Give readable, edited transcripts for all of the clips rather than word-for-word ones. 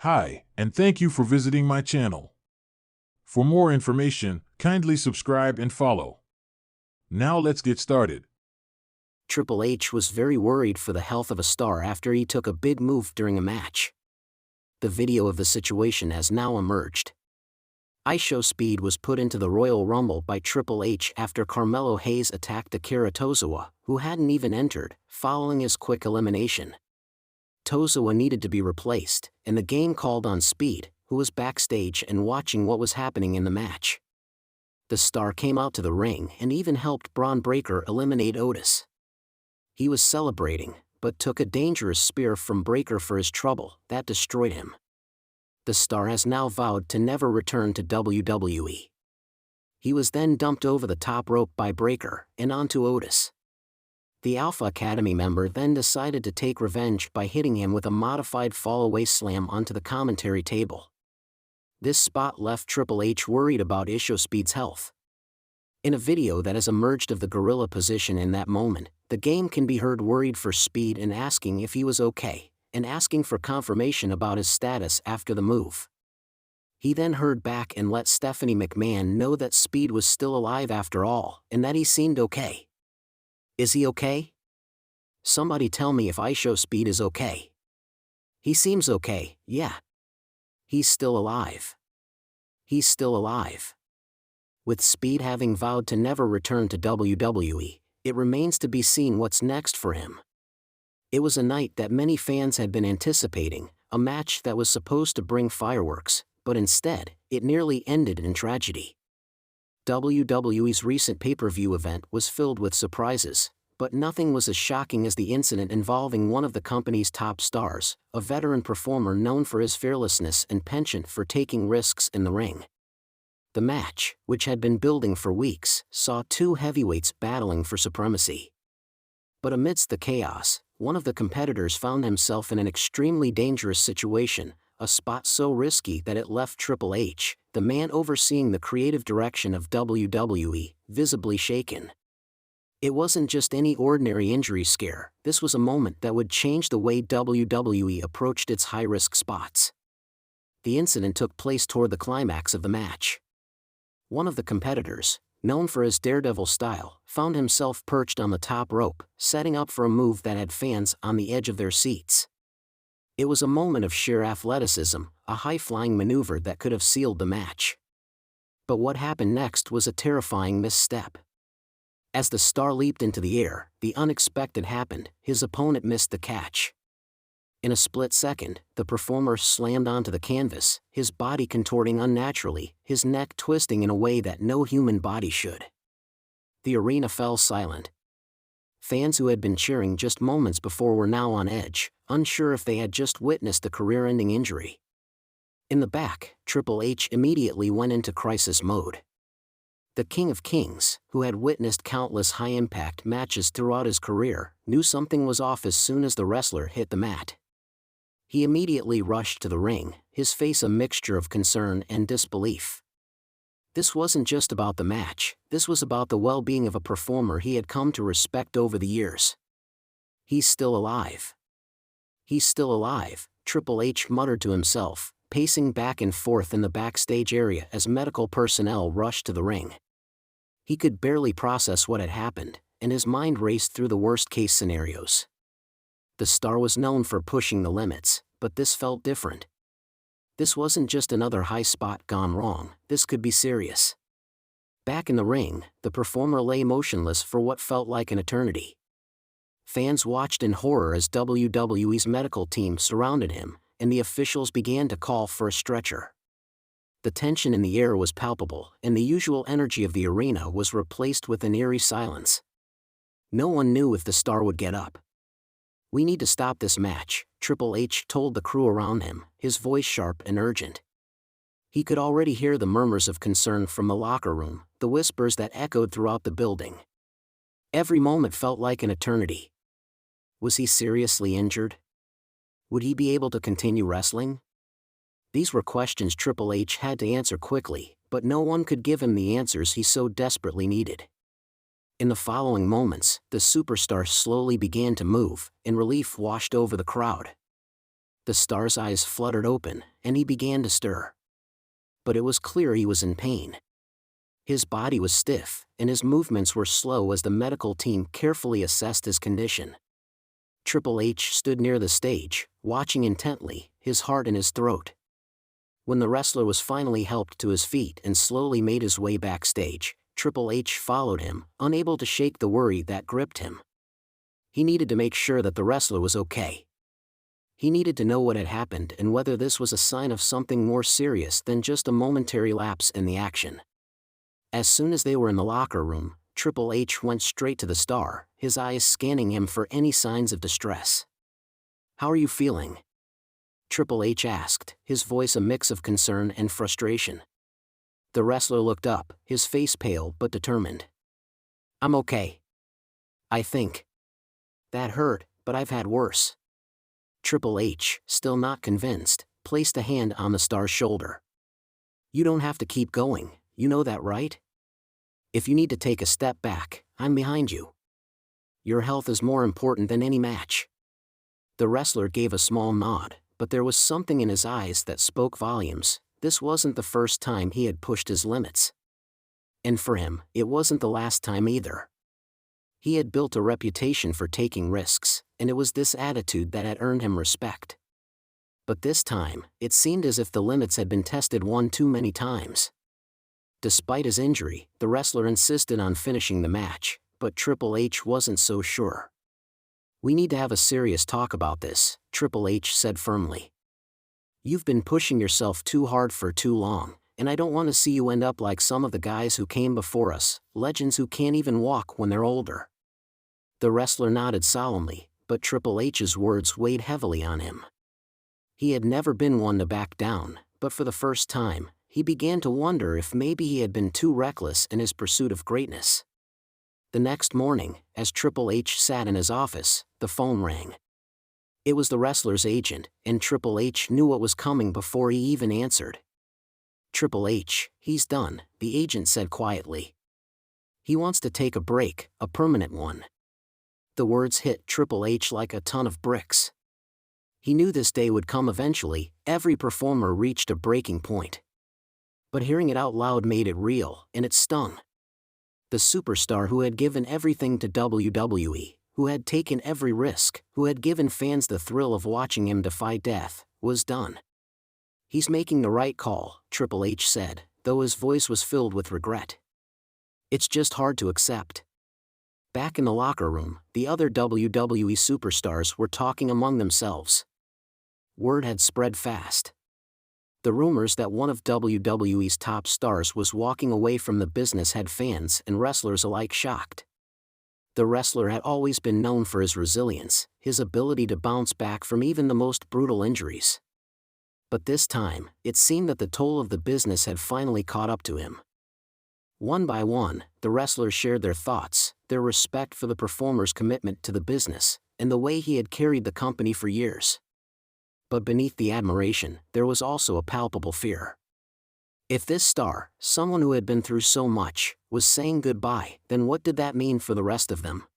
Hi, and thank you for visiting my channel. For more information, kindly subscribe and follow. Now let's get started. Triple H was very worried for the health of a star after he took a big move during a match. The video of the situation has now emerged. IShowSpeed was put into the Royal Rumble by Triple H after Carmelo Hayes attacked Akira Tozawa, who hadn't even entered, following his quick elimination. Tozawa needed to be replaced, and the game called on Speed, who was backstage and watching what was happening in the match. The star came out to the ring and even helped Braun Breaker eliminate Otis. He was celebrating, but took a dangerous spear from Breaker for his trouble that destroyed him. The star has now vowed to never return to WWE. He was then dumped over the top rope by Breaker and onto Otis. The Alpha Academy member then decided to take revenge by hitting him with a modified fall-away slam onto the commentary table. This spot left Triple H worried about IShowSpeed's health. In a video that has emerged of the gorilla position in that moment, the game can be heard worried for Speed and asking if he was okay, and asking for confirmation about his status after the move. He then heard back and let Stephanie McMahon know that Speed was still alive after all, and that he seemed okay. Is he okay? Somebody tell me if IShowSpeed is okay. He seems okay, yeah. He's still alive. He's still alive. With Speed having vowed to never return to WWE, it remains to be seen what's next for him. It was a night that many fans had been anticipating, a match that was supposed to bring fireworks, but instead, it nearly ended in tragedy. WWE's recent pay-per-view event was filled with surprises, but nothing was as shocking as the incident involving one of the company's top stars, a veteran performer known for his fearlessness and penchant for taking risks in the ring. The match, which had been building for weeks, saw two heavyweights battling for supremacy. But amidst the chaos, one of the competitors found himself in an extremely dangerous situation, a spot so risky that it left Triple H, the man overseeing the creative direction of WWE, visibly shaken. It wasn't just any ordinary injury scare, this was a moment that would change the way WWE approached its high-risk spots. The incident took place toward the climax of the match. One of the competitors, known for his daredevil style, found himself perched on the top rope, setting up for a move that had fans on the edge of their seats. It was a moment of sheer athleticism, a high-flying maneuver that could have sealed the match. But what happened next was a terrifying misstep. As the star leaped into the air, the unexpected happened, his opponent missed the catch. In a split second, the performer slammed onto the canvas, his body contorting unnaturally, his neck twisting in a way that no human body should. The arena fell silent. Fans who had been cheering just moments before were now on edge, unsure if they had just witnessed a career-ending injury. In the back, Triple H immediately went into crisis mode. The King of Kings, who had witnessed countless high-impact matches throughout his career, knew something was off as soon as the wrestler hit the mat. He immediately rushed to the ring, his face a mixture of concern and disbelief. This wasn't just about the match, this was about the well-being of a performer he had come to respect over the years. He's still alive. He's still alive, Triple H muttered to himself, pacing back and forth in the backstage area as medical personnel rushed to the ring. He could barely process what had happened, and his mind raced through the worst-case scenarios. The star was known for pushing the limits, but this felt different. This wasn't just another high spot gone wrong, this could be serious. Back in the ring, the performer lay motionless for what felt like an eternity. Fans watched in horror as WWE's medical team surrounded him, and the officials began to call for a stretcher. The tension in the air was palpable, and the usual energy of the arena was replaced with an eerie silence. No one knew if the star would get up. "We need to stop this match," Triple H told the crew around him, his voice sharp and urgent. He could already hear the murmurs of concern from the locker room, the whispers that echoed throughout the building. Every moment felt like an eternity. Was he seriously injured? Would he be able to continue wrestling? These were questions Triple H had to answer quickly, but no one could give him the answers he so desperately needed. In the following moments, the superstar slowly began to move, and relief washed over the crowd. The star's eyes fluttered open, and he began to stir. But it was clear he was in pain. His body was stiff, and his movements were slow as the medical team carefully assessed his condition. Triple H stood near the stage, watching intently, his heart in his throat. When the wrestler was finally helped to his feet and slowly made his way backstage, Triple H followed him, unable to shake the worry that gripped him. He needed to make sure that the wrestler was okay. He needed to know what had happened and whether this was a sign of something more serious than just a momentary lapse in the action. As soon as they were in the locker room, Triple H went straight to the star, his eyes scanning him for any signs of distress. "How are you feeling?" Triple H asked, his voice a mix of concern and frustration. The wrestler looked up, his face pale but determined. "I'm okay. I think. That hurt, but I've had worse." Triple H, still not convinced, placed a hand on the star's shoulder. "You don't have to keep going, you know that, right? If you need to take a step back, I'm behind you. Your health is more important than any match." The wrestler gave a small nod, but there was something in his eyes that spoke volumes. This wasn't the first time he had pushed his limits. And for him, it wasn't the last time either. He had built a reputation for taking risks, and it was this attitude that had earned him respect. But this time, it seemed as if the limits had been tested one too many times. Despite his injury, the wrestler insisted on finishing the match, but Triple H wasn't so sure. "We need to have a serious talk about this," Triple H said firmly. "You've been pushing yourself too hard for too long, and I don't want to see you end up like some of the guys who came before us, legends who can't even walk when they're older." The wrestler nodded solemnly, but Triple H's words weighed heavily on him. He had never been one to back down, but for the first time, he began to wonder if maybe he had been too reckless in his pursuit of greatness. The next morning, as Triple H sat in his office, the phone rang. It was the wrestler's agent, and Triple H knew what was coming before he even answered. "Triple H, he's done," the agent said quietly. "He wants to take a break, a permanent one." The words hit Triple H like a ton of bricks. He knew this day would come eventually. Every performer reached a breaking point. But hearing it out loud made it real, and it stung. The superstar who had given everything to WWE, who had taken every risk, who had given fans the thrill of watching him defy death, was done. "He's making the right call," Triple H said, though his voice was filled with regret. "It's just hard to accept." Back in the locker room, the other WWE superstars were talking among themselves. Word had spread fast. The rumors that one of WWE's top stars was walking away from the business had fans and wrestlers alike shocked. The wrestler had always been known for his resilience, his ability to bounce back from even the most brutal injuries. But this time, it seemed that the toll of the business had finally caught up to him. One by one, the wrestlers shared their thoughts, their respect for the performer's commitment to the business, and the way he had carried the company for years. But beneath the admiration, there was also a palpable fear. If this star, someone who had been through so much, was saying goodbye, then what did that mean for the rest of them?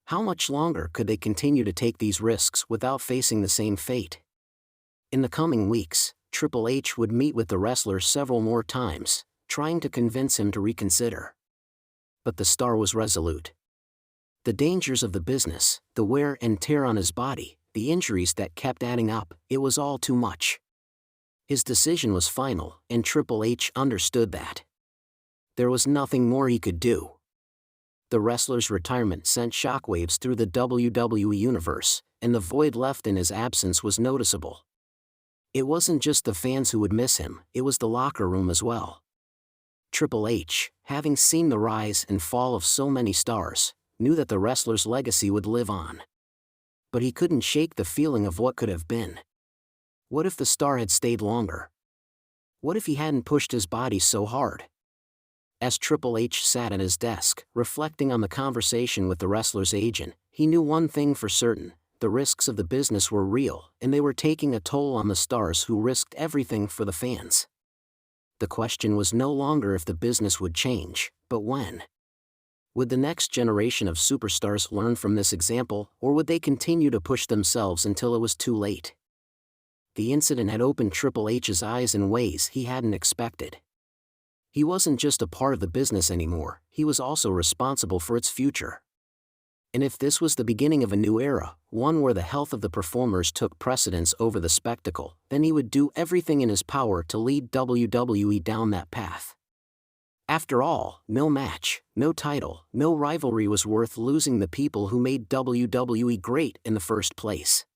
How much longer could they continue to take these risks without facing the same fate? In the coming weeks, Triple H would meet with the wrestler several more times, trying to convince him to reconsider. But the star was resolute. The dangers of the business, the wear and tear on his body, the injuries that kept adding up, it was all too much. His decision was final, and Triple H understood that. There was nothing more he could do. The wrestler's retirement sent shockwaves through the WWE universe, and the void left in his absence was noticeable. It wasn't just the fans who would miss him, it was the locker room as well. Triple H, having seen the rise and fall of so many stars, knew that the wrestler's legacy would live on. But he couldn't shake the feeling of what could have been. What if the star had stayed longer? What if he hadn't pushed his body so hard? As Triple H sat at his desk, reflecting on the conversation with the wrestler's agent, he knew one thing for certain: the risks of the business were real, and they were taking a toll on the stars who risked everything for the fans. The question was no longer if the business would change, but when. Would the next generation of superstars learn from this example, or would they continue to push themselves until it was too late? the incident had opened Triple H's eyes in ways he hadn't expected. He wasn't just a part of the business anymore, he was also responsible for its future. And if this was the beginning of a new era, one where the health of the performers took precedence over the spectacle, then he would do everything in his power to lead WWE down that path. After all, no match, no title, no rivalry was worth losing the people who made WWE great in the first place.